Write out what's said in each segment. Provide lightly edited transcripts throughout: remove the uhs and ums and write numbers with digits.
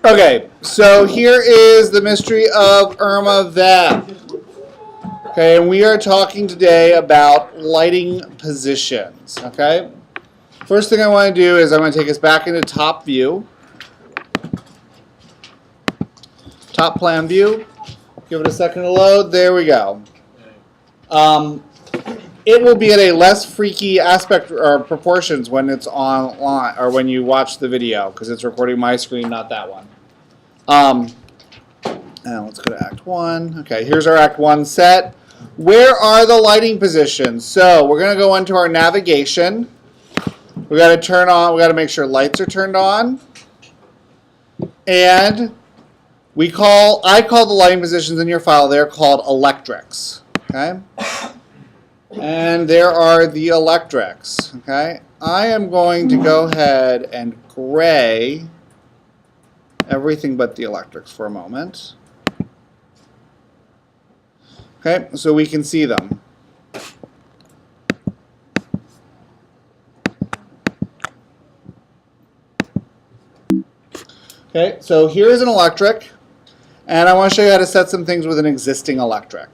Okay, so here is the mystery of Irma Vep. Okay, and we are talking today about lighting positions. Okay, first thing I want to do is I'm going to take us back into top view, top plan view. Give it a second to load. There we go. It will be at a less freaky aspect or proportions when it's online or when you watch the video because it's recording my screen, not that one. Now let's go to Act 1. Okay, here's our Act 1 set. Where are the lighting positions? So we're going to go into our navigation. We got to turn on. We got to make sure lights are turned on, and I call the lighting positions in your file. They're called electrics. Okay. And there are the electrics, okay? I am going to go ahead and gray everything but the electrics for a moment. Okay, so we can see them. Okay, so here's an electric, and I want to show you how to set some things with an existing electric.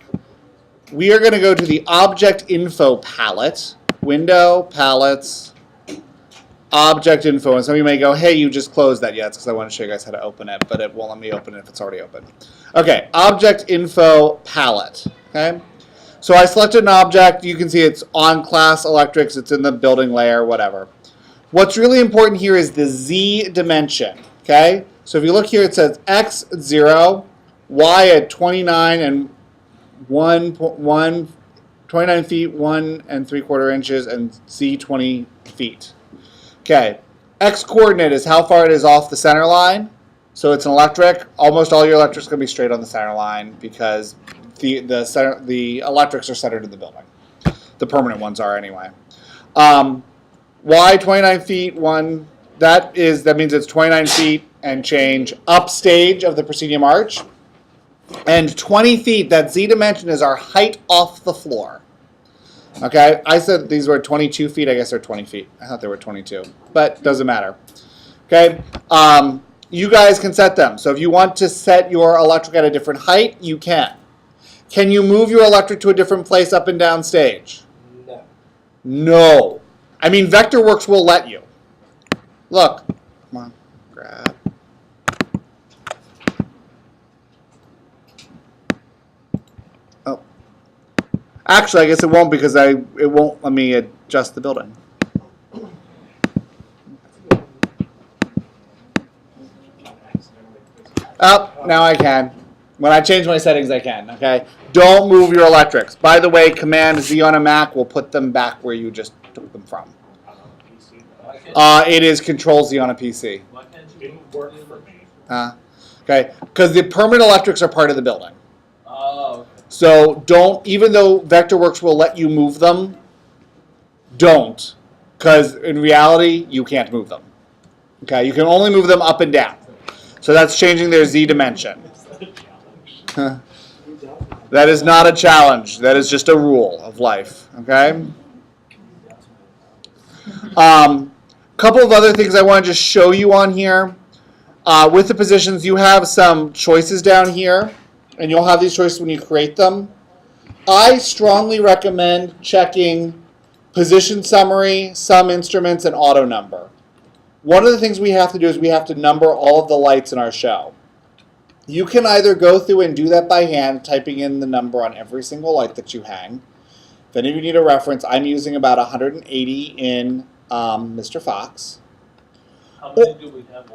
We are going to go to the ObjInfo palette, Window, Palettes, ObjInfo. And some of you may go, hey, you just closed that. Yeah, it's because I want to show you guys how to open it, but it won't let me open it if it's already open. Okay, ObjInfo palette. Okay, so I selected an object. You can see it's on class electrics. It's in the building layer, whatever. What's really important here is the Z dimension. Okay, so if you look here, it says X 0, Y at 29 and 29 feet, 1 3/4 inches, and Z 20 feet. Okay, X coordinate is how far it is off the center line. So it's an electric. Almost all your electrics are going to be straight on the center line because the electrics are centered in the building. The permanent ones are anyway. Y 29 feet, 1. That means it's 29 feet and change upstage of the proscenium arch. And 20 feet, that Z dimension is our height off the floor. Okay, I said these were 22 feet. I guess they're 20 feet. I thought they were 22, but doesn't matter. Okay, you guys can set them. So if you want to set your electric at a different height, you can. Can you move your electric to a different place up and down stage? No. No. I mean, Vectorworks will let you. Look, come on, grab. Actually, I guess it won't because it won't let me adjust the building. Oh, now I can. When I change my settings, I can. Okay. Don't move your electrics. By the way, Command Z on a Mac will put them back where you just took them from. It is Control Z on a PC. Why can't you work for me? Okay, because the permanent electrics are part of the building. Oh, okay. So don't, even though Vectorworks will let you move them, don't, because in reality, you can't move them. Okay, you can only move them up and down. So that's changing their Z dimension. That is not a challenge. That is just a rule of life. Okay? Couple of other things I want to just show you on here. With the positions, you have some choices down here. And you'll have these choices when you create them. I strongly recommend checking position summary, sum instruments, and auto number. One of the things we have to do is we have to number all of the lights in our show. You can either go through and do that by hand, typing in the number on every single light that you hang. If any of you need a reference, I'm using about 180 in Mr. Fox. How many do we have?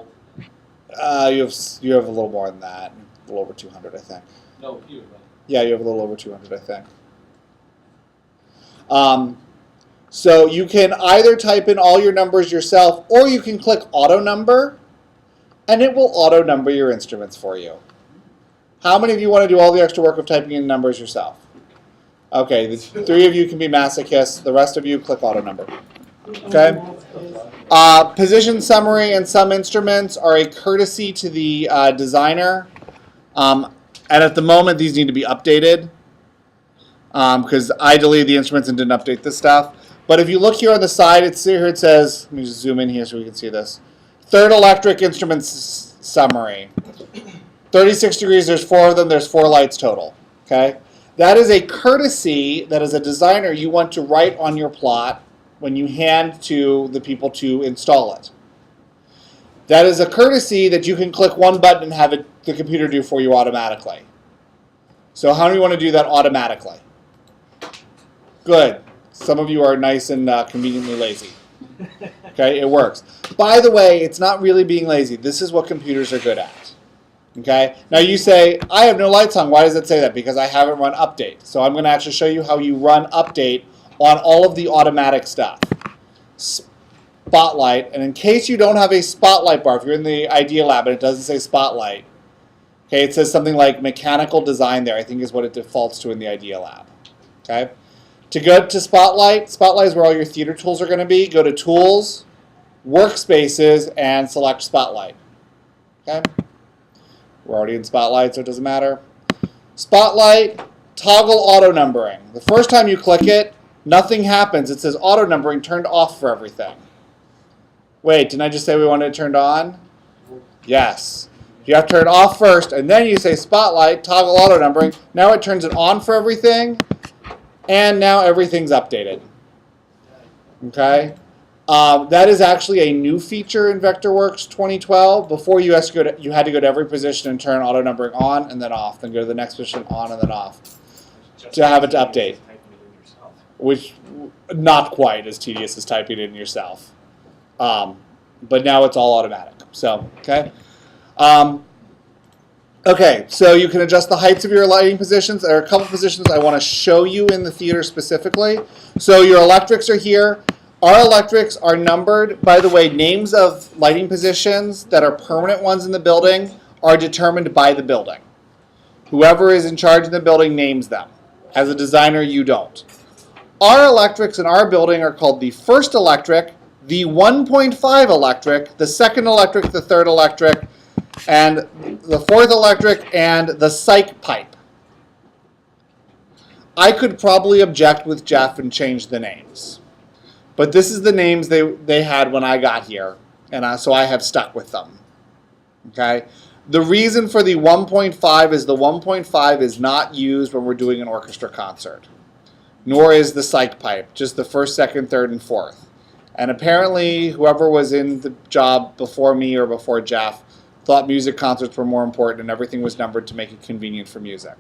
You have a little more than that. A little over 200, I think. No, fewer, right? Yeah, you have a little over 200, I think. So you can either type in all your numbers yourself, or you can click auto number, and it will auto number your instruments for you. How many of you want to do all the extra work of typing in numbers yourself? Okay, the 3 of you can be masochists. The rest of you click auto number. Okay. Position summary and sum instruments are a courtesy to the designer. And at the moment, these need to be updated because I deleted the instruments and didn't update this stuff. But if you look here on the side, here it says, let me just zoom in here so we can see this. Third electric instruments summary. 36 degrees, there's 4 of them, there's 4 lights total. Okay? That is a courtesy that as a designer you want to write on your plot when you hand to the people to install it. That is a courtesy that you can click one button and have the computer do for you automatically. So how do you want to do that automatically? Good. Some of you are nice and conveniently lazy. Okay, it works. By the way, it's not really being lazy. This is what computers are good at. Okay? Now you say, I have no lights on. Why does it say that? Because I haven't run update. So I'm going to actually show you how you run update on all of the automatic stuff. Spotlight, and in case you don't have a spotlight bar, if you're in the Idea Lab and it doesn't say spotlight, okay, it says something like mechanical design there, I think is what it defaults to in the Idea Lab. Okay? To go to Spotlight, Spotlight is where all your theater tools are going to be. Go to Tools, Workspaces, and select Spotlight. Okay? We're already in Spotlight, so it doesn't matter. Spotlight, toggle auto numbering. The first time you click it, nothing happens. It says auto numbering turned off for everything. Wait, didn't I just say we wanted it turned on? Yes. You have to turn it off first, and then you say Spotlight, toggle auto numbering. Now it turns it on for everything, and now everything's updated. Okay? That is actually a new feature in Vectorworks 2012. Before you had to go to every position and turn auto numbering on and then off, then go to the next position on and then off to have it to update. Which, not quite as tedious as typing it in yourself. But now it's all automatic. So, okay. Okay, so you can adjust the heights of your lighting positions. There are a couple positions I want to show you in the theater specifically. So your electrics are here. Our electrics are numbered. By the way, names of lighting positions that are permanent ones in the building are determined by the building. Whoever is in charge of the building names them. As a designer, you don't. Our electrics in our building are called the first electric, the 1.5 electric, the second electric, the third electric, and the fourth electric, and the psych pipe. I could probably object with Jeff and change the names. But this is the names they had when I got here, and so I have stuck with them. Okay? The reason for the 1.5 is the 1.5 is not used when we're doing an orchestra concert. Nor is the psych pipe, just the first, second, third, and fourth. And apparently, whoever was in the job before me or before Jeff thought music concerts were more important and everything was numbered to make it convenient for music.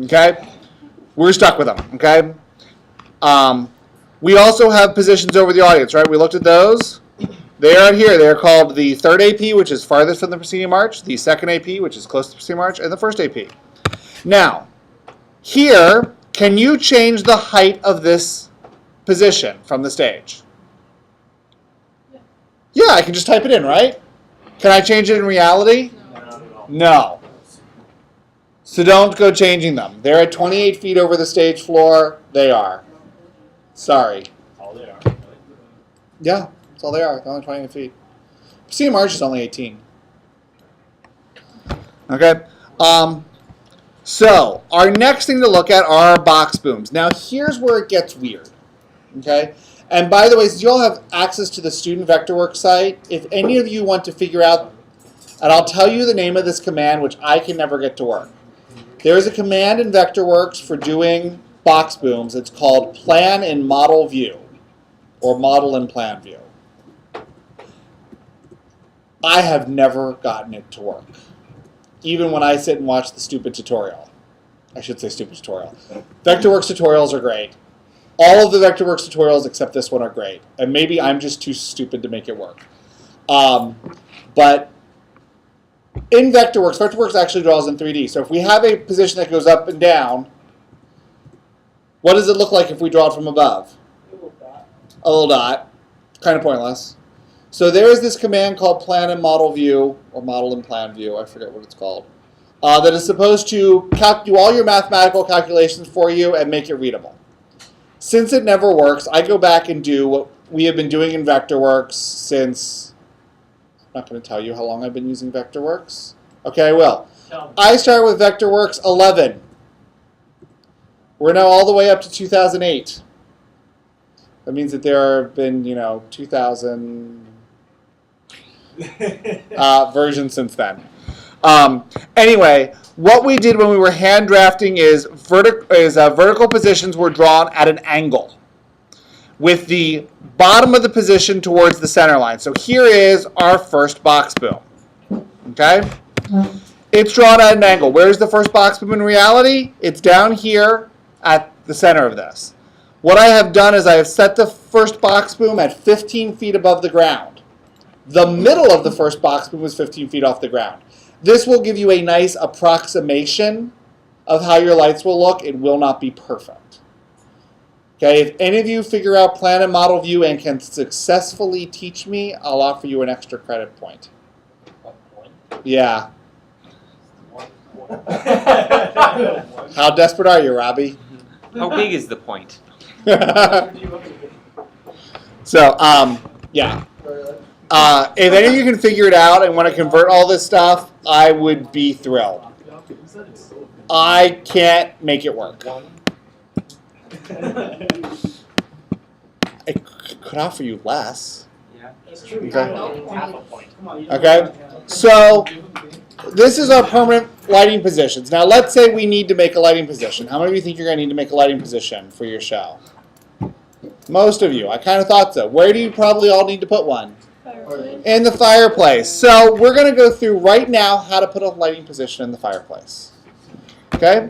Okay? We're stuck with them, okay? We also have positions over the audience, right? We looked at those. They are here. They are called the third AP, which is farthest from the proscenium arch, the second AP, which is close to the proscenium arch, and the first AP. Now, here, can you change the height of this position from the stage? Yeah, I can just type it in, right? Can I change it in reality? No. So don't go changing them. They're at 28 feet over the stage floor. They are. Sorry. All they are. Yeah, that's all they are. They're only 28 feet. proscenium arch is only 18. Okay. So, our next thing to look at are our box booms. Now, here's where it gets weird. Okay? And by the way, since you all have access to the Student Vectorworks site, if any of you want to figure out, and I'll tell you the name of this command, which I can never get to work. There is a command in Vectorworks for doing box booms. It's called Plan in Model View, or Model in Plan View. I have never gotten it to work. Even when I sit and watch the stupid tutorial. I should say stupid tutorial. Vectorworks tutorials are great. All of the Vectorworks tutorials except this one are great. And maybe I'm just too stupid to make it work. But in Vectorworks, Vectorworks actually draws in 3D. So if we have a position that goes up and down, what does it look like if we draw it from above? A little dot. A little dot. Kind of pointless. So there is this command called Plan in Model View, or Model in Plan View, I forget what it's called, that is supposed to do all your mathematical calculations for you and make it readable. Since it never works, I go back and do what we have been doing in Vectorworks since, I'm not going to tell you how long I've been using Vectorworks. Okay, I will. I started with Vectorworks 11. We're now all the way up to 2008. That means that there have been, 2,000 versions since then. Anyway, what we did when we were hand drafting is vertical positions were drawn at an angle, with the bottom of the position towards the center line. So here is our first box boom. Okay? It's drawn at an angle. Where's the first box boom in reality? It's down here at the center of this. What I have done is I have set the first box boom at 15 feet above the ground. The middle of the first box boom was 15 feet off the ground. This will give you a nice approximation of how your lights will look. It will not be perfect. Okay, if any of you figure out plan and model view and can successfully teach me, I'll offer you an extra credit point. 1 point. Yeah. 1 point. How desperate are you, Robbie? How big is the point? So, yeah. If any of you can figure it out and want to convert all this stuff, I would be thrilled. I can't make it work. I could offer you less. Yeah. That's true. Okay. Half a point. Okay. So, this is our permanent lighting positions. Now, let's say we need to make a lighting position. How many of you think you're going to need to make a lighting position for your show? Most of you. I kind of thought so. Where do you probably all need to put one? In the fireplace. So we're going to go through right now how to put a lighting position in the fireplace. Okay?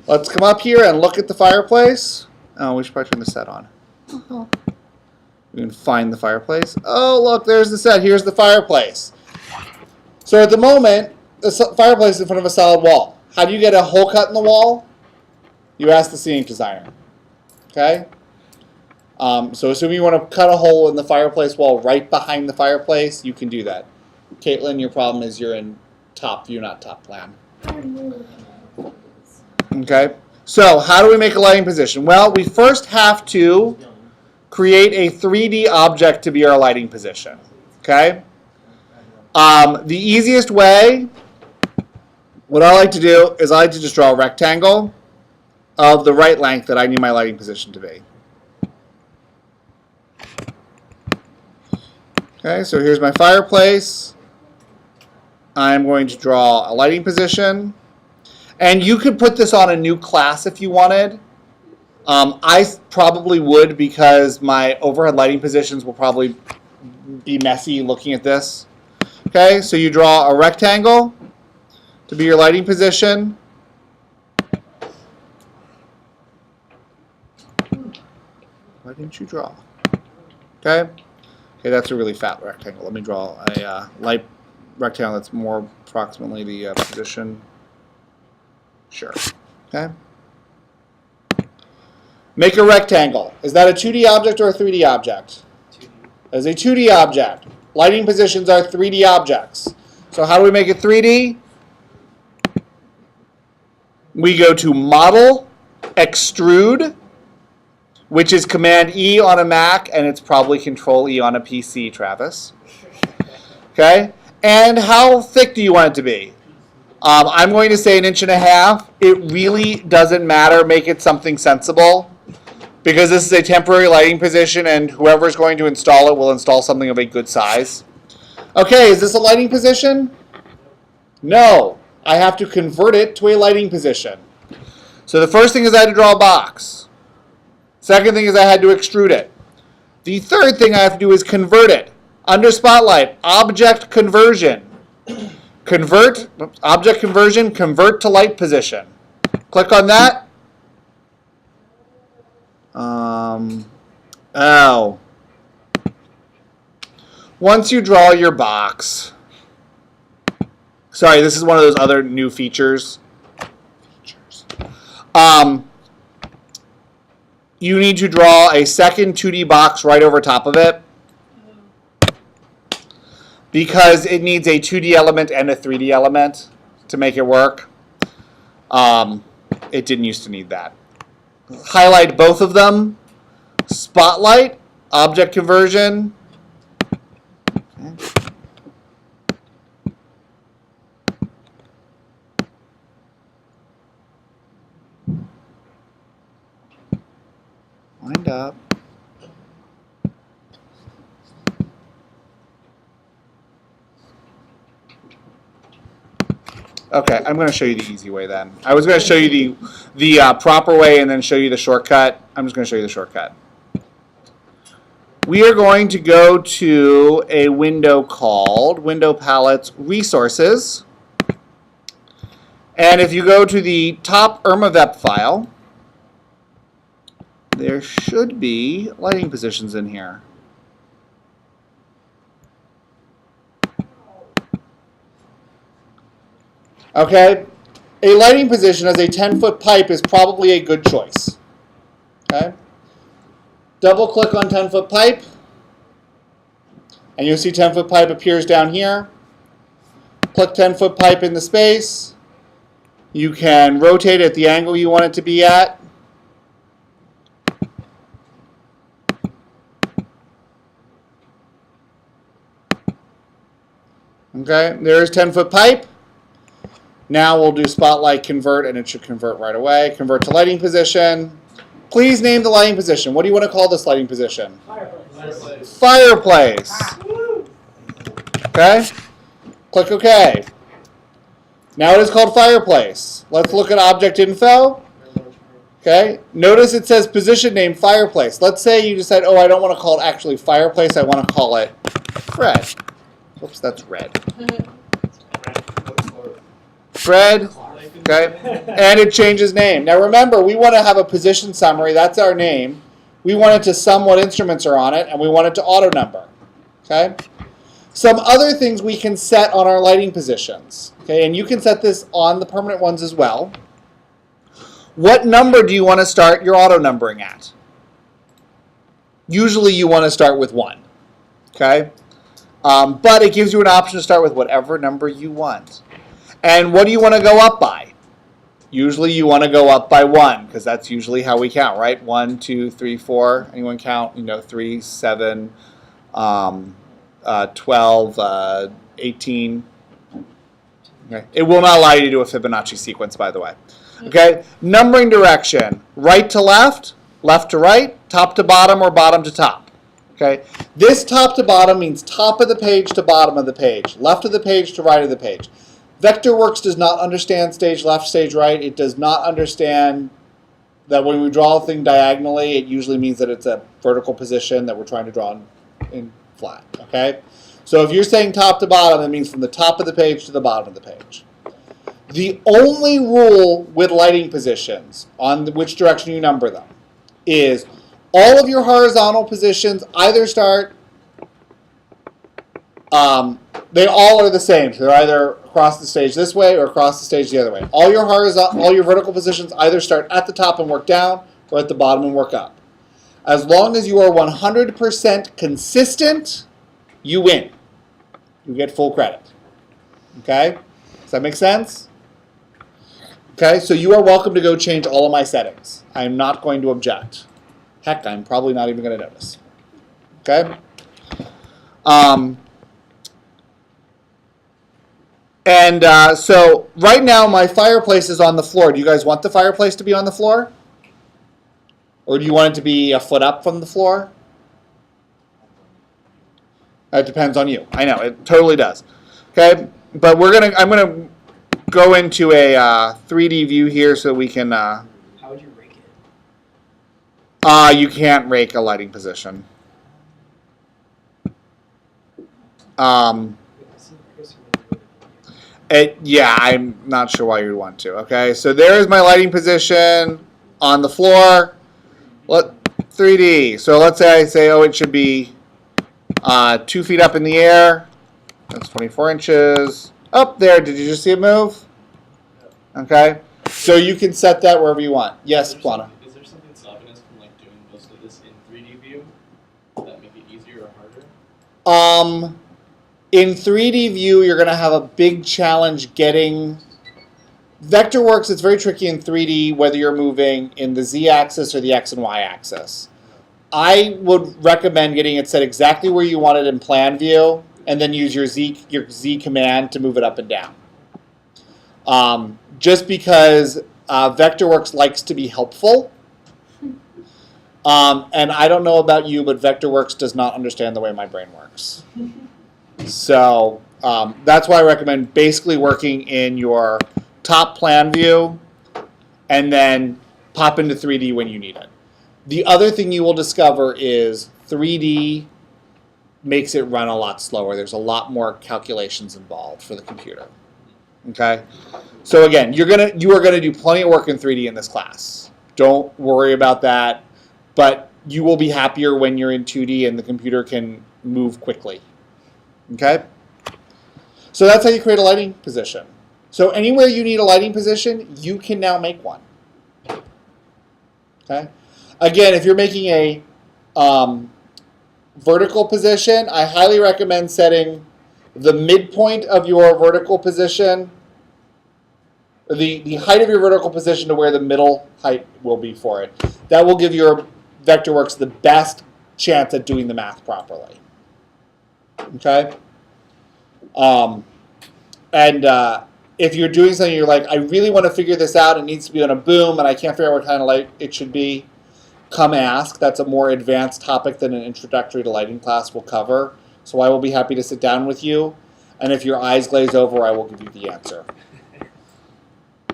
Let's come up here and look at the fireplace. Oh, we should probably turn the set on. We can find the fireplace. Oh, look, there's the set. Here's the fireplace. So at the moment, the fireplace is in front of a solid wall. How do you get a hole cut in the wall? You ask the scenic designer. Okay? So assuming you want to cut a hole in the fireplace wall right behind the fireplace, you can do that. Caitlin, your problem is you're in top view, not top plan. Okay, so how do we make a lighting position? Well, we first have to create a 3D object to be our lighting position. Okay? The easiest way, what I like to do is I like to just draw a rectangle of the right length that I need my lighting position to be. Okay, so here's my fireplace. I'm going to draw a lighting position. And you could put this on a new class if you wanted. I probably would because my overhead lighting positions will probably be messy looking at this. Okay, so you draw a rectangle to be your lighting position. Why didn't you draw? Okay. Okay, that's a really fat rectangle. Let me draw a light rectangle that's more approximately the position. Sure. Okay. Make a rectangle. Is that a 2D object or a 3D object? 2D. As a 2D object. Lighting positions are 3D objects. So how do we make it 3D? We go to Model, Extrude, which is Command E on a Mac, and it's probably Control E on a PC, Travis. Okay? And how thick do you want it to be? I'm going to say 1.5 inches. It really doesn't matter. Make it something sensible. Because this is a temporary lighting position, and whoever's going to install it will install something of a good size. Okay, is this a lighting position? No. I have to convert it to a lighting position. So the first thing is I had to draw a box. Second thing is I had to extrude it. The third thing I have to do is convert it. Under Spotlight, object conversion. Object conversion, convert to light position. Click on that. Once you draw your box. Sorry, this is one of those other new features. You need to draw a second 2D box right over top of it because it needs a 2D element and a 3D element to make it work. It didn't used to need that. Highlight both of them. Spotlight, object conversion. Okay, I'm going to show you the easy way then. I was going to show you the proper way and then show you the shortcut. I'm just going to show you the shortcut. We are going to go to a window called Window Palettes Resources. And if you go to the top IrmaVep file, there should be lighting positions in here. Okay, a lighting position as a 10-foot pipe is probably a good choice. Okay, double click on 10-foot pipe, and you'll see 10-foot pipe appears down here. Click 10-foot pipe in the space. You can rotate it at the angle you want it to be at. Okay, there's 10-foot pipe. Now we'll do spotlight convert, and it should convert right away. Convert to lighting position. Please name the lighting position. What do you want to call this lighting position? Fireplace. Fireplace. Okay. Click OK. Now it is called fireplace. Let's look at object info. Okay. Notice it says position name fireplace. Let's say you decide, oh, I don't want to call it actually fireplace. I want to call it Fred. Oops, that's red. Fred, okay, and it changes name. Now remember, we want to have a position summary. That's our name. We want it to sum what instruments are on it, and we want it to auto number. Okay. Some other things we can set on our lighting positions. Okay, and you can set this on the permanent ones as well. What number do you want to start your auto numbering at? Usually you want to start with 1. Okay, but it gives you an option to start with whatever number you want. And what do you want to go up by? Usually you want to go up by 1, because that's usually how we count, right? 1, 2, 3, 4. Anyone count? 3, 7, 12, 18. Okay. It will not allow you to do a Fibonacci sequence, by the way. Okay. Numbering direction: right to left, left to right, top to bottom, or bottom to top. Okay. This top to bottom means top of the page to bottom of the page, left of the page to right of the page. Vectorworks does not understand stage left, stage right. It does not understand that when we draw a thing diagonally, it usually means that it's a vertical position that we're trying to draw in flat. Okay? So if you're saying top to bottom, it means from the top of the page to the bottom of the page. The only rule with lighting positions, on which direction you number them, is all of your horizontal positions either start, they all are the same. So they're either across the stage this way or across the stage the other way. All your vertical positions either start at the top and work down or at the bottom and work up. As long as you are 100% consistent, you win. You get full credit. Okay? Does that make sense? Okay, so you are welcome to go change all of my settings. I am not going to object. Heck, I'm probably not even going to notice. Okay? So right now my fireplace is on the floor. Do you guys want the fireplace to be on the floor? Or do you want it to be a foot up from the floor? That depends on you. I know, it totally does. Okay, but I'm gonna go into a 3D view here so we can. How would you rake it? You can't rake a lighting position. Yeah, I'm not sure why you'd want to. Okay, so there's my lighting position on the floor. 3D. So let's say I say, oh, it should be 2 feet up in the air. That's 24 inches. Up there. Did you just see it move? Okay. So you can set that wherever you want. Yes, Plana. Is there something stopping us from doing most of this in 3D view? Does that make it easier or harder? In 3D view, you're going to have a big challenge getting... Vectorworks, it's very tricky in 3D whether you're moving in the z-axis or the x and y-axis. I would recommend getting it set exactly where you want it in plan view, and then use your Z command to move it up and down. Just because Vectorworks likes to be helpful. And I don't know about you, but Vectorworks does not understand the way my brain works. So that's why I recommend basically working in your top plan view and then pop into 3D when you need it. The other thing you will discover is 3D makes it run a lot slower. There's a lot more calculations involved for the computer. Okay? So again, you are gonna do plenty of work in 3D in this class. Don't worry about that. But you will be happier when you're in 2D and the computer can move quickly. Okay? So that's how you create a lighting position. So anywhere you need a lighting position, you can now make one. Okay? Again, if you're making a vertical position, I highly recommend setting the midpoint of your vertical position, the height of your vertical position to where the middle height will be for it. That will give your Vectorworks the best chance at doing the math properly. Okay? If you're doing something, you're like, I really want to figure this out, it needs to be on a boom, and I can't figure out what kind of light it should be, come ask. That's a more advanced topic than an introductory to lighting class will cover. So I will be happy to sit down with you, and if your eyes glaze over, I will give you the answer.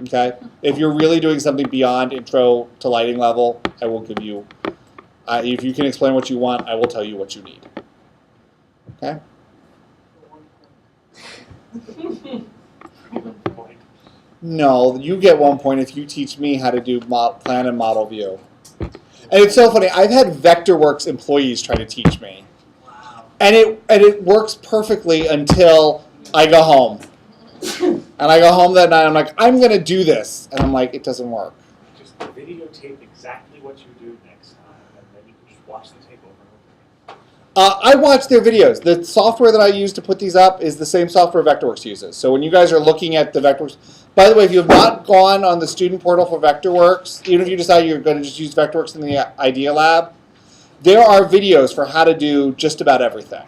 Okay? If you're really doing something beyond intro to lighting level, I will give you, if you can explain what you want, I will tell you what you need. Okay? No, you get 1 point if you teach me how to do plan and model view. And it's so funny, I've had Vectorworks employees try to teach me. Wow. And it works perfectly until I go home. And I go home that night, I'm like, I'm going to do this. And I'm like, it doesn't work. Just videotape exactly what you do next time, and then you can just watch the tape over and over. I watch their videos. The software that I use to put these up is the same software Vectorworks uses. So when you guys are looking at the Vectorworks, by the way, if you have not gone on the student portal for Vectorworks, even if you decide you're going to just use Vectorworks in the Idea Lab, there are videos for how to do just about everything.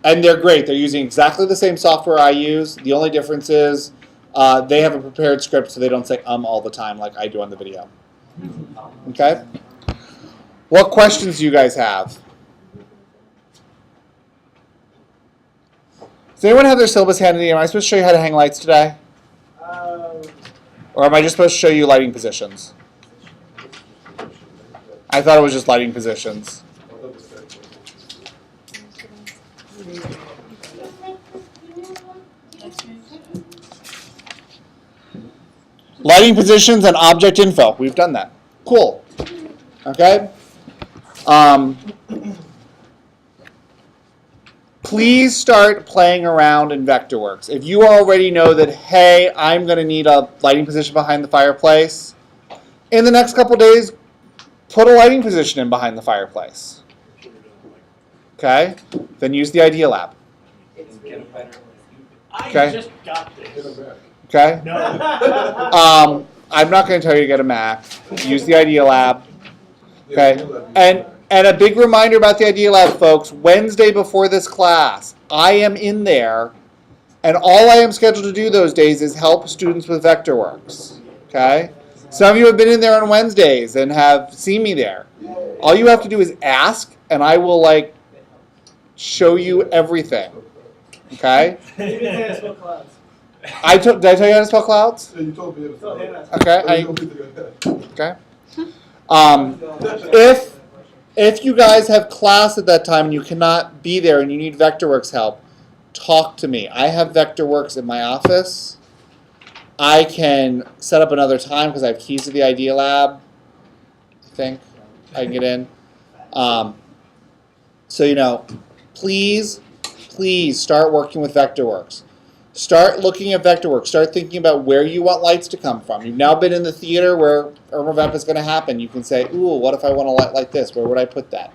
And they're great. They're using exactly the same software I use. The only difference is they have a prepared script so they don't say all the time like I do on the video. Okay? What questions do you guys have? Does anyone have their syllabus handy? Am I supposed to show you how to hang lights today? Or am I just supposed to show you lighting positions? I thought it was just lighting positions. Lighting positions and object info. We've done that. Cool. Okay? Please start playing around in Vectorworks. If you already know that, hey, I'm going to need a lighting position behind the fireplace, in the next couple days, put a lighting position in behind the fireplace. Okay? Then use the Idea Lab. Okay. I just got this. Okay? No. I'm not going to tell you to get a Mac. Use the Idea Lab. Okay? And a big reminder about the Idea Lab, folks, Wednesday before this class, I am in there, and all I am scheduled to do those days is help students with Vectorworks. Okay? Some of you have been in there on Wednesdays and have seen me there. All you have to do is ask, and I will, show you everything. Okay? Did I tell you how to spell clouds? Yeah, you told me. Okay. Okay. If you guys have class at that time and you cannot be there and you need Vectorworks help, talk to me. I have Vectorworks in my office. I can set up another time because I have keys to the Idea Lab. I think I can get in. So, please start working with Vectorworks. Start looking at Vectorworks. Start thinking about where you want lights to come from. You've now been in the theater where Irma is going to happen. You can say, ooh, what if I want a light like this? Where would I put that?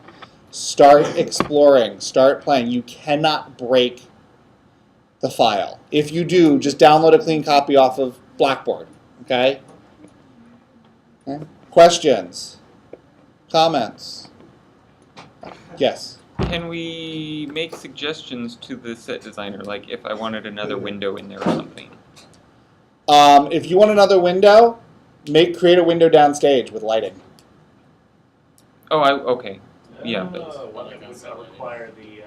Start exploring. Start playing. You cannot break the file. If you do, just download a clean copy off of Blackboard. Okay? Questions? Comments? Yes? Can we make suggestions to the set designer, like if I wanted another window in there or something? If you want another window, create a window downstage with lighting. Oh, okay. Yeah. One of those that require the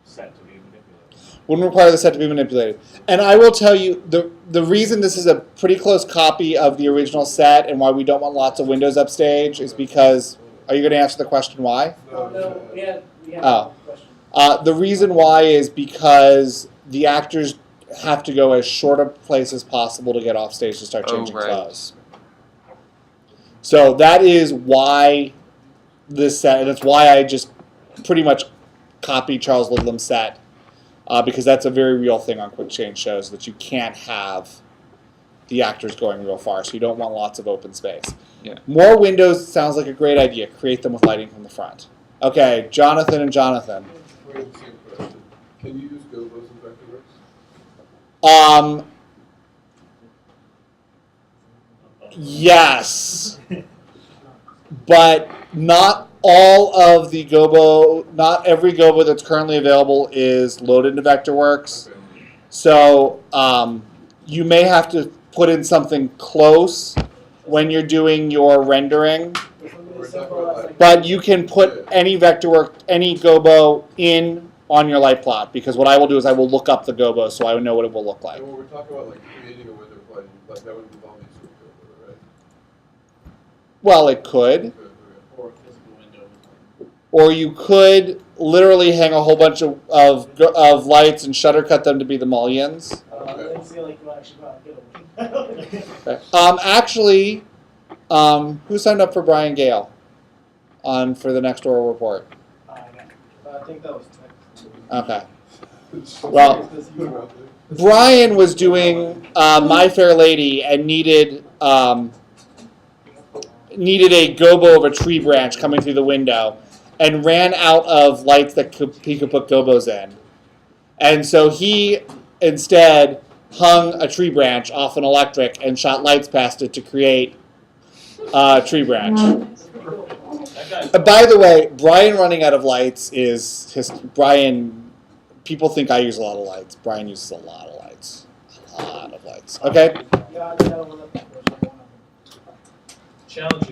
set to be manipulated. Wouldn't require the set to be manipulated. And I will tell you, the reason this is a pretty close copy of the original set and why we don't want lots of windows upstage is because, are you going to answer the question why? No, we have Oh. a question. The reason why is because the actors have to go as short a place as possible to get off stage to start changing clothes. So that is why this set, and that's why I just pretty much copied Charles Lidlam's set, because that's a very real thing on quick change shows, that you can't have the actors going real far, so you don't want lots of open space. Yeah. More windows sounds like a great idea. Create them with lighting from the front. Okay, Jonathan and Jonathan. Same question. Can you use Gobos in Vectorworks? Yes, but not all of the Gobo, not every Gobo that's currently available is loaded into Vectorworks. Okay. So you may have to put in something close when you're doing your rendering, We're talking about like, but you can put any Vectorwork, any Gobo in on your light plot, because what I will do is I will look up the Gobo so I would know what it will look like. and when we're talking about like creating a window plane, like that would involve a sort of Gobo, right? Well, it could. Okay, okay. Or a physical window. Or you could literally hang a whole bunch of lights and shutter cut them to be the mullions. Let's see, like, you actually got to get Okay. Actually, who signed up for Brian Gale for the next oral report? I think that was Okay. Well, Brian was doing My Fair Lady and needed a gobo of a tree branch coming through the window, and ran out of lights that he could put gobos in. And so he instead hung a tree branch off an electric and shot lights past it to create a tree branch. By the way, Brian running out of lights is Brian. People think I use a lot of lights. Brian uses a lot of lights. A lot of lights. Okay? Yeah, I got one up. Challenge